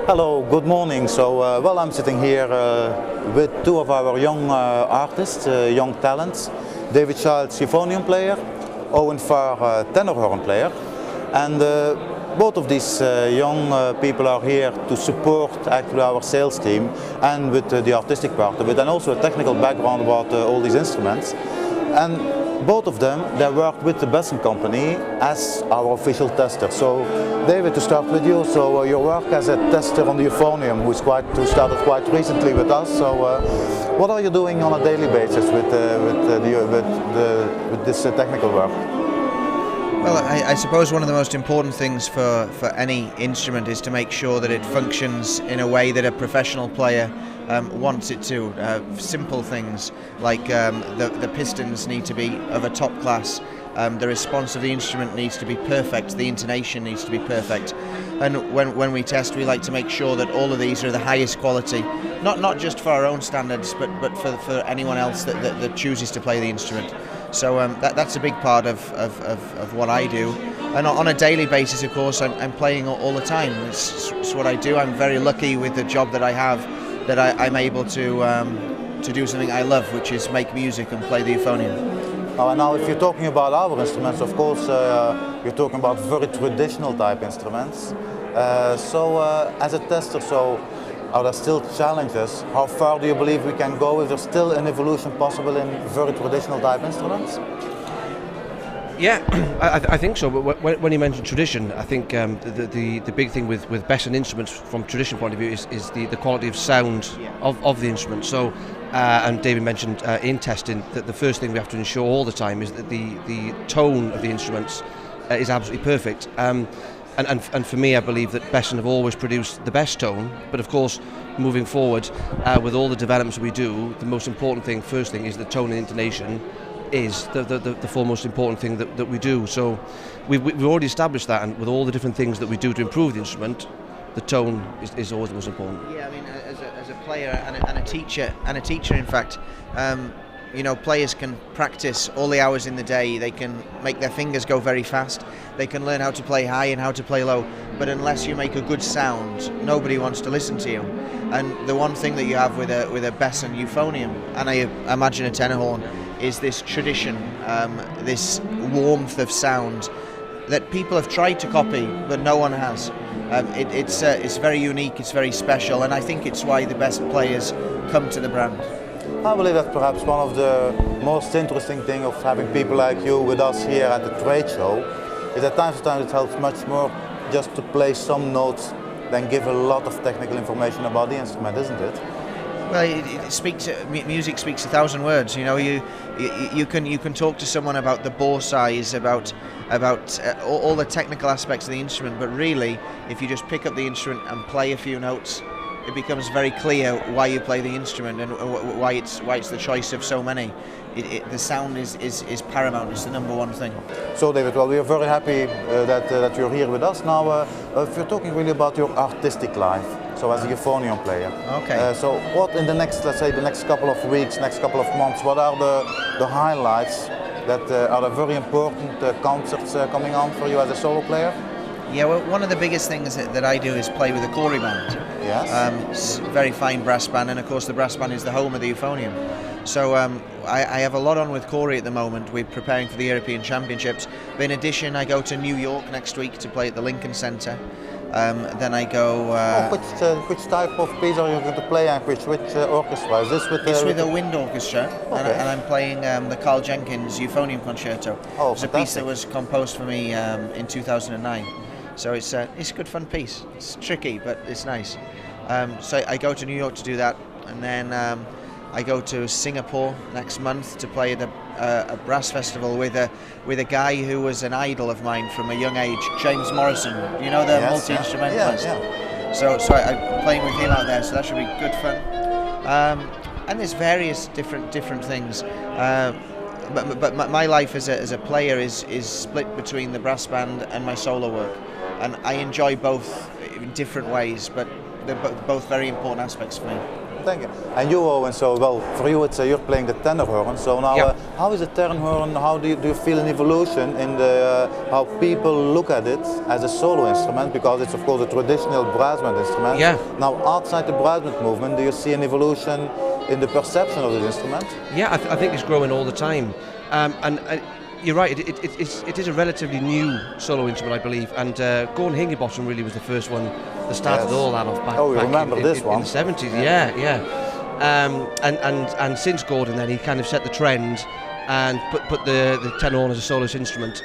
Hello, good morning. So, well, I'm sitting here with two of our young artists, young talents. David Childs, Euphonium player, Owen Farr, Tenorhorn player. And both of these young people are here to support actually our sales team and with the artistic part of it, and also a technical background about all these instruments. And both of them, they work with the Besson company as our official tester. So, David, to start with you, so your work as a tester on the Euphonium, who started quite recently with us. So, what are you doing on a daily basis with this technical work? Well, I suppose one of the most important things for any instrument is to make sure that it functions in a way that a professional player wants it to. Simple things like the pistons need to be of a top class, the response of the instrument needs to be perfect, the intonation needs to be perfect. And when we test, we like to make sure that all of these are the highest quality, not just for our own standards, but for anyone else that chooses to play the instrument. So that's a big part of what I do. And on a daily basis, of course, I'm playing all the time. It's what I do. I'm very lucky with the job that I have, that I'm able to do something I love, which is make music and play the euphonium. Now, if you're talking about our instruments, of course, you're talking about very traditional type instruments. As a tester, are there still challenges? How far do you believe we can go? Is there still an evolution possible in very traditional type instruments? Yeah, I think so. But when you mention tradition, I think the big thing with Besson instruments from tradition point of view is the quality of sound of the instrument. So, and David mentioned in testing that the first thing we have to ensure all the time is that the tone of the instruments is absolutely perfect. And for me, I believe that Besson have always produced the best tone. But of course, moving forward with all the developments we do, the most important thing, first thing, is the tone and intonation is the foremost important thing that we do. So we've already established that, and with all the different things that we do to improve the instrument, the tone is always the most important. Yeah, I mean, as a player and a teacher, in fact, players can practice all the hours in the day. They can make their fingers go very fast. They can learn how to play high and how to play low. But unless you make a good sound, nobody wants to listen to you. And the one thing that you have with a Besson euphonium, and I imagine a Tenorhorn, is this tradition, this warmth of sound that people have tried to copy, but no one has. It's very unique. It's very special, and I think it's why the best players come to the brand. I believe that perhaps one of the most interesting things of having people like you with us here at the trade show is that time to time it helps much more just to play some notes than give a lot of technical information about the instrument, isn't it? Well, music speaks 1,000 words. You can talk to someone about the bore size, about all the technical aspects of the instrument, but really, if you just pick up the instrument and play a few notes, it becomes very clear why you play the instrument and why it's the choice of so many. The sound is paramount. It's the number one thing. So, David, well, we are very happy that you're here with us now. If you're talking really about your artistic life, so as a euphonium player. Okay. So, what in the next couple of weeks, next couple of months, what are the highlights that are the very important concerts coming on for you as a solo player? Yeah, well, one of the biggest things that I do is play with a Cory Band. Yes. It's a very fine brass band, and of course the brass band is the home of the euphonium. So I have a lot on with Cory at the moment. We're preparing for the European Championships. But in addition, I go to New York next week to play at the Lincoln Center. Then I go... which type of piece are you going to play, and which orchestra? Is this with... It's with a wind orchestra, okay. and I'm playing the Carl Jenkins Euphonium Concerto. Oh, it's a piece that was composed for me in 2009. So it's a good fun piece. It's tricky, but it's nice. So I go to New York to do that, and then I go to Singapore next month to play at a brass festival with a guy who was an idol of mine from a young age, James Morrison. You know, the multi-instrumentalist. Yeah. So I'm playing with him out there. So that should be good fun. And there's various different things. But my life as a player is split between the brass band and my solo work, and I enjoy both in different ways, but they're both very important aspects for me. thank you. And you, Owen, so well, for you you're playing the Tenorhorn, so now how is the Tenorhorn, how do you feel an evolution in the, how people look at it as a solo instrument, because it's of course a traditional brass band instrument. Yeah. Now outside the brass band movement, do you see an evolution in the perception of this instrument? Yeah, I think it's growing all the time. And you're right, it is a relatively new solo instrument, I believe, and Gordon Hingebottom really was the first one that started all that off back, remember this one? In the 70s, yeah. And since Gordon then, he kind of set the trend and put the Tenorhorn as a soloist instrument,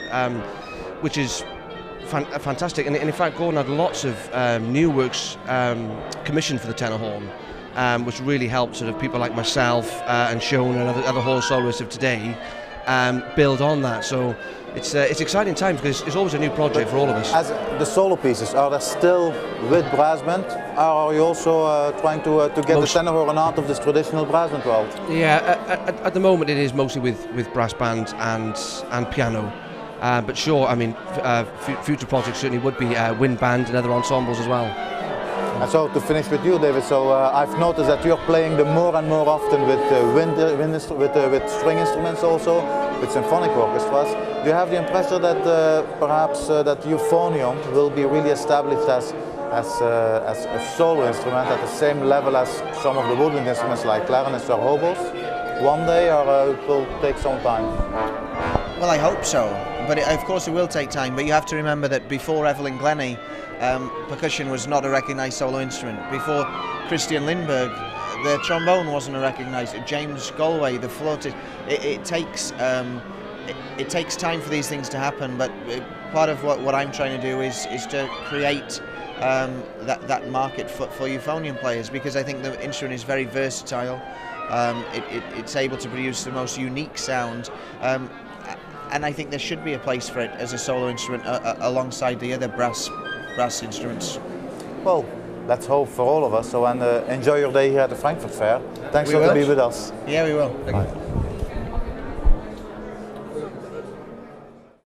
which is fantastic. And in fact, Gordon had lots of new works commissioned for the Tenorhorn, which really helped sort of people like myself and Sean and other horn soloists of today build on that. So it's exciting times because it's always a new project for all of us. As the solo pieces, are they still with brass band, or are you also trying to get the Tenorhorn out of this traditional brass band world? Yeah, at the moment it is mostly with brass band and piano. But sure, I mean, future projects certainly would be wind band and other ensembles as well. And so to finish with you, David, so I've noticed that you're playing them more and more often with with string instruments also, with symphonic orchestras. Do you have the impression that perhaps that Euphonium will be really established as a solo instrument at the same level as some of the woodwind instruments like clarinets or oboes one day, or it will take some time? Well, I hope so, but of course it will take time. But you have to remember that before Evelyn Glennie, percussion was not a recognised solo instrument. Before Christian Lindberg, the trombone wasn't a recognised. James Galway, the flautist. It takes time for these things to happen. But part of what I'm trying to do is to create that market for euphonium players, because I think the instrument is very versatile. It's able to produce the most unique sound. And I think there should be a place for it as a solo instrument alongside the other brass instruments. Well, let's hope for all of us. So, and enjoy your day here at the Frankfurt Fair. Thanks for being with us. Yeah, we will. Bye.